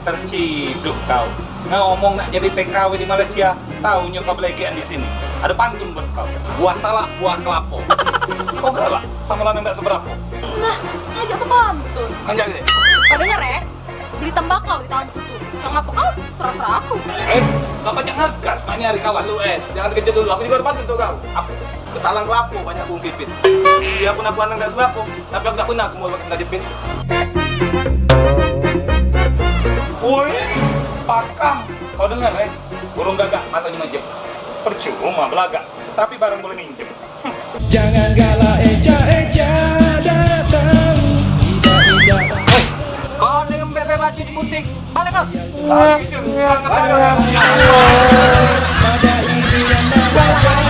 Terciduk kau. Ngomong nak jadi TKW di Malaysia, taunya kau belegean di sini. Ada pantun buat kau. Buah salak, buah kelapo. Kau galak sama lanang tak seberapa. Nah, ngajak ke pantun. Anjak deh. Kau denger ya? Beli tembakau di tangan tutup. Yang ngapa kau? Serah-serah aku. Kau pajak ngegas, mak ini hari kawan. Lu jangan terkejut dulu. Aku juga ada pantun tuh kau. Apa? Ketalang kelapu banyak bung pipit. Dia pun aku lanang tak seberapa, tapi aku tak pernah aku mau pakai cinta jepit. Woi, pakam. Kau dengar burung gagak matanya majem. Percuma belagak, tapi barang boleh minjem. Jangan galak eca-eca datang indah-indah. Woi, kau dengan bebek masih di butik. Balik kau. Pada ini yang wajah